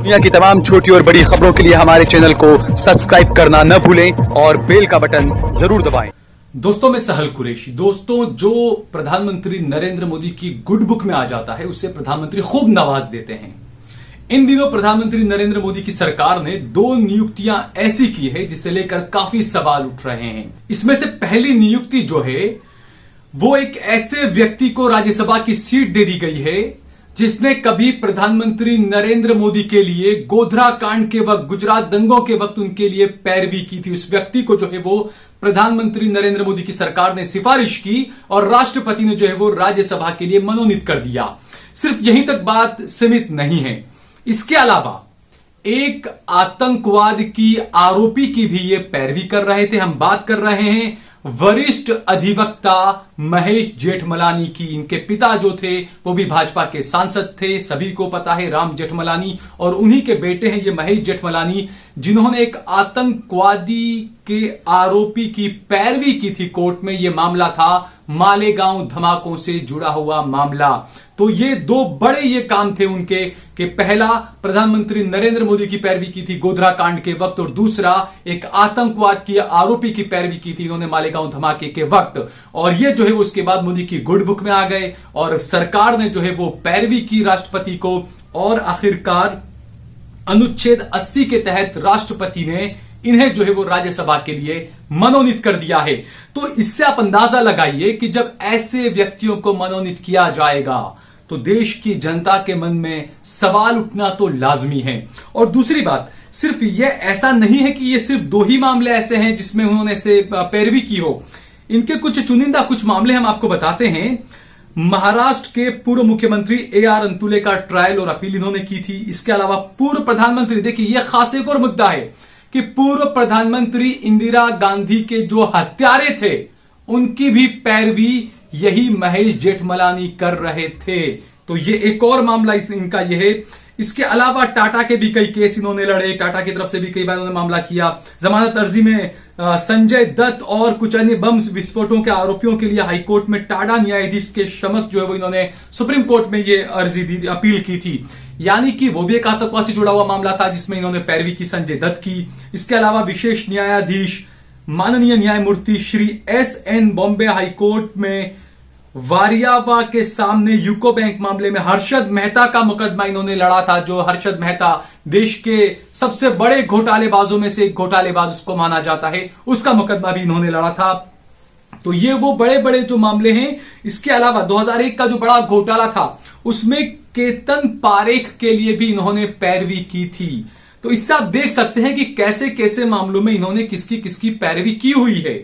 दुनिया की तमाम छोटी और बड़ी खबरों के लिए हमारे चैनल को सब्सक्राइब करना न भूलें और बेल का बटन जरूर दबाएं। दोस्तों, मैं सहल कुरैशी। दोस्तों, जो प्रधानमंत्री नरेंद्र मोदी की गुड बुक में आ जाता है उसे प्रधानमंत्री खूब नवाज देते हैं। इन दिनों प्रधानमंत्री नरेंद्र मोदी की सरकार ने 2 नियुक्तियां ऐसी की है जिसे लेकर काफी सवाल उठ रहे हैं। इसमें से पहली नियुक्ति जो है वो एक ऐसे व्यक्ति को राज्यसभा की सीट दे दी गई है जिसने कभी प्रधानमंत्री नरेंद्र मोदी के लिए गोधरा कांड के वक्त, गुजरात दंगों के वक्त उनके लिए पैरवी की थी। उस व्यक्ति को जो है वो प्रधानमंत्री नरेंद्र मोदी की सरकार ने सिफारिश की और राष्ट्रपति ने जो है वो राज्यसभा के लिए मनोनीत कर दिया। सिर्फ यहीं तक बात सीमित नहीं है। इसके अलावा एक आतंकवाद की आरोपी की भी ये पैरवी कर रहे थे। हम बात कर रहे हैं वरिष्ठ अधिवक्ता महेश जेठमलानी की। इनके पिता जो थे वो भी भाजपा के सांसद थे, सभी को पता है, राम जेठमलानी, और उन्हीं के बेटे हैं ये महेश जेठमलानी, जिन्होंने एक आतंकवादी के आरोपी की पैरवी की थी कोर्ट में। यह मामला था मालेगांव धमाकों से जुड़ा हुआ मामला। तो ये 2 बड़े ये काम थे उनके कि पहला प्रधानमंत्री नरेंद्र मोदी की पैरवी की थी गोधरा कांड के वक्त, और दूसरा एक आतंकवाद की आरोपी की पैरवी की थी इन्होंने मालेगांव धमाके के वक्त। और ये जो है वो उसके बाद मोदी की गुड बुक में आ गए और सरकार ने जो है वो पैरवी की राष्ट्रपति को, और आखिरकार अनुच्छेद 80 के तहत राष्ट्रपति ने इन्हें जो है वो राज्यसभा के लिए मनोनीत कर दिया है। तो इससे आप अंदाजा लगाइए कि जब ऐसे व्यक्तियों को मनोनीत किया जाएगा तो देश की जनता के मन में सवाल उठना तो लाजमी है। और दूसरी बात, सिर्फ यह ऐसा नहीं है कि ये सिर्फ 2 ही मामले ऐसे हैं जिसमें उन्होंने से पैरवी की हो। इनके कुछ चुनिंदा कुछ मामले हम आपको बताते हैं। महाराष्ट्र के पूर्व मुख्यमंत्री AR अंतुले का ट्रायल और अपील इन्होंने की थी। इसके अलावा पूर्व प्रधानमंत्री, देखिए यह खास एक और मुद्दा है कि पूर्व प्रधानमंत्री इंदिरा गांधी के जो हत्यारे थे उनकी भी पैरवी यही महेश जेठमलानी कर रहे थे। तो ये एक और मामला इनका यह है। इसके अलावा टाटा के भी कई केस इन्होंने लड़े, टाटा की तरफ से भी कई बार उन्होंने मामला किया। जमानत अर्जी में संजय दत्त और कुछ अन्य बम विस्फोटों के आरोपियों के लिए हाईकोर्ट में टाडा न्यायाधीश के समक्ष जो है वो इन्होंने सुप्रीम कोर्ट में ये अर्जी दी, अपील की थी। यानी कि वो भी एक आतंकवाद से जुड़ा हुआ मामला था जिसमें इन्होंने पैरवी की संजय दत्त की। इसके अलावा विशेष न्यायाधीश माननीय न्यायमूर्ति श्री SN बॉम्बे हाईकोर्ट में वारियावा के सामने यूको बैंक मामले में हर्षद मेहता का मुकदमा इन्होंने लड़ा था। जो हर्षद मेहता देश के सबसे बड़े घोटालेबाजों में से एक घोटालेबाज उसको माना जाता है, उसका मुकदमा भी इन्होंने लड़ा था। तो ये वो बड़े बड़े जो मामले हैं। इसके अलावा 2001 का जो बड़ा घोटाला था उसमें केतन पारेख के लिए भी इन्होंने पैरवी की थी। तो इससे आप देख सकते हैं कि कैसे कैसे मामलों में इन्होंने किसकी किसकी पैरवी की हुई है।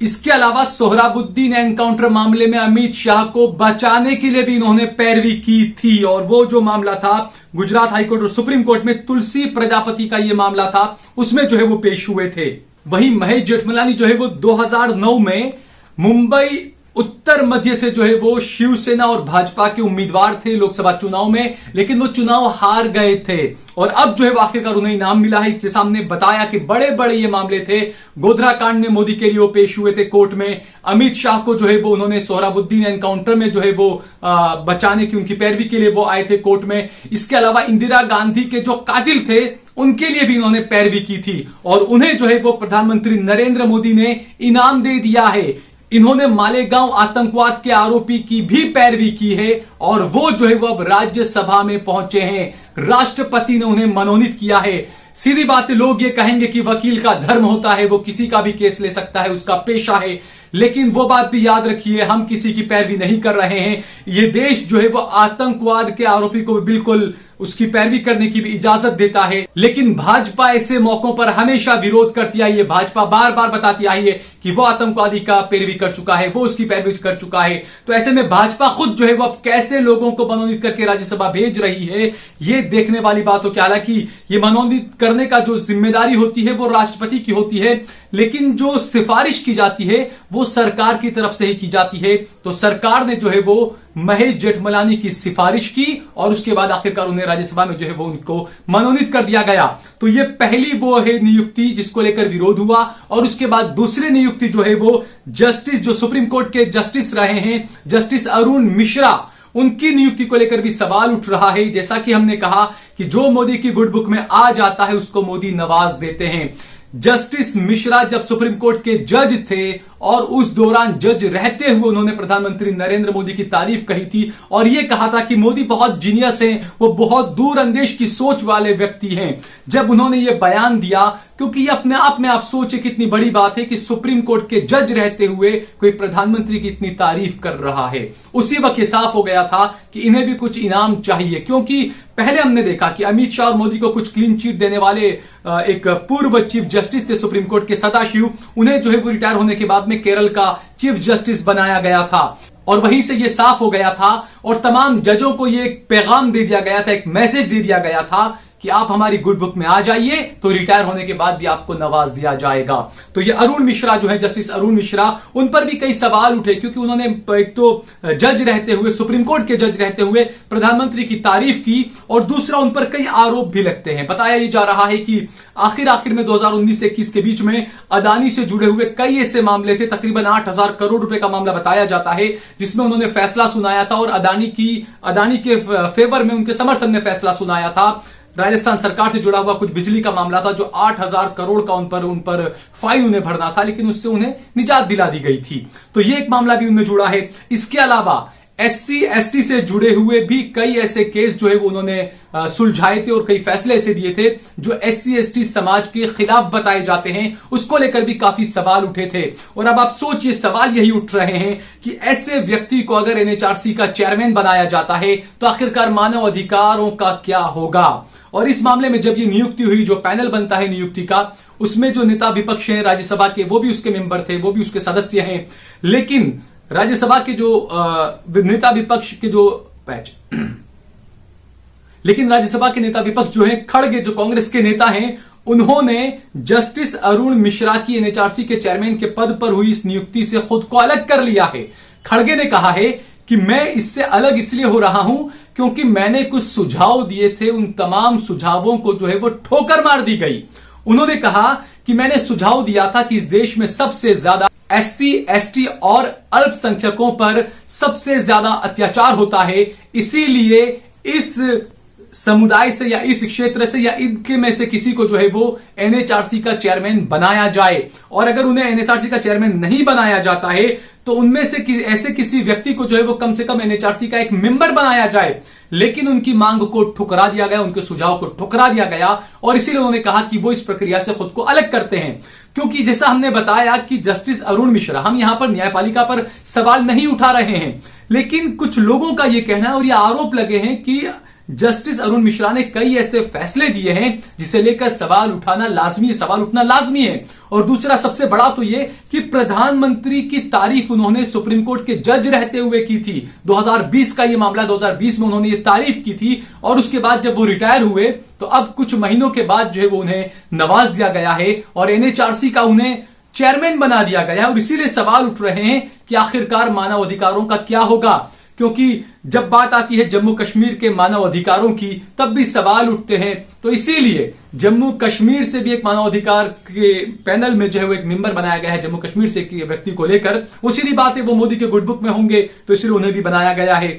इसके अलावा सोहराबुद्दीन एनकाउंटर मामले में अमित शाह को बचाने के लिए भी इन्होंने पैरवी की थी। और वो जो मामला था गुजरात हाईकोर्ट और सुप्रीम कोर्ट में तुलसी प्रजापति का ये मामला था, उसमें जो है वो पेश हुए थे। वहीं महेश जेठमलानी जो है वो 2009 में मुंबई उत्तर मध्य से जो है वो शिवसेना और भाजपा के उम्मीदवार थे लोकसभा चुनाव में, लेकिन वो चुनाव हार गए थे। और अब जो है आखिरकार उन्हें इनाम मिला है। जैसा हमने बताया कि बड़े बड़े ये मामले थे। गोधरा कांड में मोदी के लिए वो पेश हुए थे कोर्ट में। अमित शाह को जो है वो उन्होंने सोहराबुद्दीन एनकाउंटर में जो है वो बचाने की, उनकी पैरवी के लिए वो आए थे कोर्ट में। इसके अलावा इंदिरा गांधी के जो कातिल थे उनके लिए भी इन्होंने पैरवी की थी और उन्हें जो है वो प्रधानमंत्री नरेंद्र मोदी ने इनाम दे दिया है। इन्होंने मालेगांव आतंकवाद के आरोपी की भी पैरवी की है और वो जो है वो अब राज्यसभा में पहुंचे हैं। राष्ट्रपति ने उन्हें मनोनीत किया है। सीधी बात है, लोग ये कहेंगे कि वकील का धर्म होता है, वो किसी का भी केस ले सकता है, उसका पेशा है। लेकिन वो बात भी याद रखिए, हम किसी की पैरवी नहीं कर रहे हैं। ये देश जो है वो आतंकवाद के आरोपी को बिल्कुल उसकी पैरवी करने की भी इजाजत देता है। लेकिन भाजपा ऐसे मौकों पर हमेशा विरोध करती आई है। भाजपा बार बार बताती आई है कि वो आतंकवादी का पैरवी कर चुका है, वो उसकी पैरवी कर चुका है। तो ऐसे में भाजपा खुद जो है वो अब कैसे लोगों को मनोनीत करके राज्यसभा भेज रही है, ये देखने वाली बात हो। कि हालांकि ये मनोनीत करने का जो जिम्मेदारी होती है वो राष्ट्रपति की होती है, लेकिन जो सिफारिश की जाती है वो सरकार की तरफ से ही की जाती है। तो सरकार ने जो है वो महेश जेठमलानी की सिफारिश की और उसके बाद आखिरकार उन्हें राज्यसभा में जो है वो उनको मनोनीत कर दिया गया। तो ये पहली वो है नियुक्ति जिसको लेकर विरोध हुआ। और उसके बाद दूसरी नियुक्ति जो है वो जस्टिस, जो सुप्रीम कोर्ट के जस्टिस रहे हैं, जस्टिस अरुण मिश्रा, उनकी नियुक्ति को लेकर भी सवाल उठ रहा है। जैसा कि हमने कहा कि जो मोदी की गुड बुक में आ जाता है उसको मोदी नवाज देते हैं। जस्टिस मिश्रा जब सुप्रीम कोर्ट के जज थे और उस दौरान जज रहते हुए उन्होंने प्रधानमंत्री नरेंद्र मोदी की तारीफ कही थी और यह कहा था कि मोदी बहुत जीनियस हैं, वो बहुत दूरअंदेश की सोच वाले व्यक्ति हैं। जब उन्होंने यह बयान दिया, क्योंकि ये अपने आप में आप सोचे कितनी बड़ी बात है कि सुप्रीम कोर्ट के जज रहते हुए कोई प्रधानमंत्री की इतनी तारीफ कर रहा है। उसी वक्त ये साफ हो गया था कि इन्हें भी कुछ इनाम चाहिए, क्योंकि पहले हमने देखा कि अमित शाह और मोदी को कुछ क्लीन चिट देने वाले एक पूर्व चीफ जस्टिस थे सुप्रीम कोर्ट के सदाशिव, उन्हें जो है वो रिटायर होने के बाद में केरल का चीफ जस्टिस बनाया गया था और वहीं से यह साफ हो गया था और तमाम जजों को यह एक पैगाम दे दिया गया था, एक मैसेज दे दिया गया था कि आप हमारी गुड बुक में आ जाइए तो रिटायर होने के बाद भी आपको नवाज दिया जाएगा। तो ये अरुण मिश्रा जो है, जस्टिस अरुण मिश्रा, उन पर भी कई सवाल उठे, क्योंकि उन्होंने एक तो जज रहते हुए, सुप्रीम कोर्ट के जज रहते हुए प्रधानमंत्री की तारीफ की और दूसरा उन पर कई आरोप भी लगते हैं। बताया यह जा रहा है कि आखिर में 2019 से 21 के बीच में अदानी से जुड़े हुए कई ऐसे मामले थे, तकरीबन 8,000 करोड़ रुपए का मामला बताया जाता है, जिसमें उन्होंने फैसला सुनाया था और अदानी के फेवर में, उनके समर्थन में फैसला सुनाया था। राजस्थान सरकार से जुड़ा हुआ कुछ बिजली का मामला था जो 8,000 करोड़ का उन पर फाइन उन्हें भरना था, लेकिन उससे उन्हें निजात दिला दी गई थी। तो यह एक मामला भी उनमें जुड़ा है। इसके अलावा SC ST से जुड़े हुए भी कई ऐसे केस जो है वो उन्होंने सुलझाए थे और कई फैसले ऐसे दिए थे जो SC ST समाज के खिलाफ बताए जाते हैं, उसको लेकर भी काफी सवाल उठे थे। और अब आप सोचिए, सवाल यही उठ रहे हैं कि ऐसे व्यक्ति को अगर NHRC का चेयरमैन बनाया जाता है तो आखिरकार मानव अधिकारों का क्या होगा। और इस मामले में जब ये नियुक्ति हुई, जो पैनल बनता है नियुक्ति का, उसमें जो नेता विपक्ष हैं राज्यसभा के, वो भी उसके मेंबर थे, वो भी उसके सदस्य हैं। लेकिन राज्यसभा के जो नेता विपक्ष के जो लेकिन राज्यसभा के नेता विपक्ष जो है, खड़गे जो कांग्रेस के नेता हैं, उन्होंने जस्टिस अरुण मिश्रा की NHRC के चेयरमैन के पद पर हुई इस नियुक्ति से खुद को अलग कर लिया है। खड़गे ने कहा है कि मैं इससे अलग इसलिए हो रहा हूं क्योंकि मैंने कुछ सुझाव दिए थे, उन तमाम सुझावों को जो है वो ठोकर मार दी गई। उन्होंने कहा कि मैंने सुझाव दिया था कि इस देश में सबसे ज्यादा SC ST और अल्पसंख्यकों पर सबसे ज्यादा अत्याचार होता है, इसीलिए इस समुदाय से या इस क्षेत्र से या इनके में से किसी को जो है वो NHRC का चेयरमैन बनाया जाए। और अगर उन्हें NHRC का चेयरमैन नहीं बनाया जाता है तो उनमें से ऐसे किसी व्यक्ति को जो है वो कम से कम NHRC का एक मेंबर बनाया जाए। लेकिन उनकी मांग को ठुकरा दिया गया, उनके सुझाव को ठुकरा दिया गया और इसीलिए उन्होंने कहा कि वो इस प्रक्रिया से खुद को अलग करते हैं। क्योंकि जैसा हमने बताया कि जस्टिस अरुण मिश्रा, हम यहां पर न्यायपालिका पर सवाल नहीं उठा रहे हैं, लेकिन कुछ लोगों का यह कहना है और यह आरोप लगे हैं कि जस्टिस अरुण मिश्रा ने कई ऐसे फैसले दिए हैं जिसे लेकर सवाल उठना लाजमी है। और दूसरा सबसे बड़ा तो यह कि प्रधानमंत्री की तारीफ उन्होंने सुप्रीम कोर्ट के जज रहते हुए की थी। 2020 का यह मामला, 2020 में उन्होंने यह तारीफ की थी और उसके बाद जब वो रिटायर हुए तो अब कुछ महीनों के बाद जो है वो उन्हें नवाज दिया गया है और NHRC का उन्हें चेयरमैन बना दिया गया है। और इसीलिए सवाल उठ रहे हैं कि आखिरकार मानव अधिकारों का क्या होगा, क्योंकि जब बात आती है जम्मू कश्मीर के मानव अधिकारों की तब भी सवाल उठते हैं। तो इसीलिए जम्मू कश्मीर से भी एक मानव अधिकार के पैनल में जो है वो एक मेंबर बनाया गया है जम्मू कश्मीर से एक व्यक्ति को लेकर। वो सीधी बात है, वो मोदी के गुड बुक में होंगे तो इसलिए उन्हें भी बनाया गया है।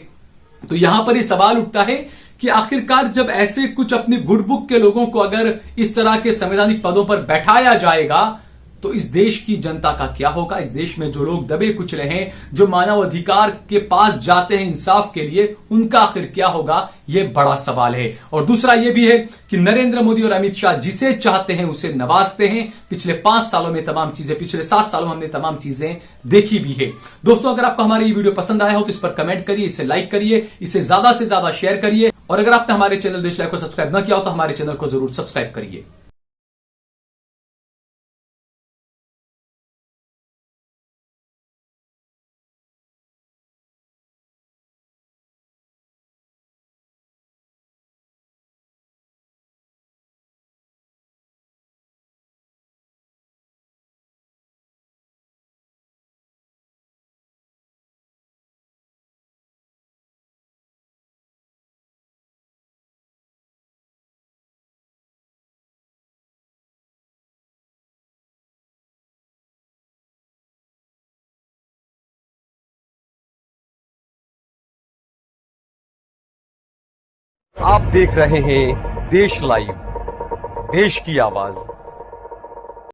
तो यहां पर यह सवाल उठता है कि आखिरकार जब ऐसे कुछ अपनी गुड बुक के लोगों को अगर इस तरह के संवैधानिक पदों पर बैठाया जाएगा तो इस देश की जनता का क्या होगा। इस देश में जो लोग दबे कुचले हैं, जो मानव अधिकार के पास जाते हैं इंसाफ के लिए, उनका आखिर क्या होगा, यह बड़ा सवाल है। और दूसरा यह भी है कि नरेंद्र मोदी और अमित शाह जिसे चाहते हैं उसे नवाजते हैं। पिछले 5 सालों में तमाम चीजें, पिछले 7 सालों में हमने तमाम चीजें देखी भी है। दोस्तों, अगर आपको हमारा ये वीडियो पसंद आया हो तो इस पर कमेंट करिए, इसे लाइक करिए, इसे ज्यादा से ज्यादा शेयर करिए और अगर आपने हमारे चैनल देश लाइव को सब्सक्राइब न किया हो तो हमारे चैनल को जरूर सब्सक्राइब करिए। आप देख रहे हैं देश लाइव, देश की आवाज।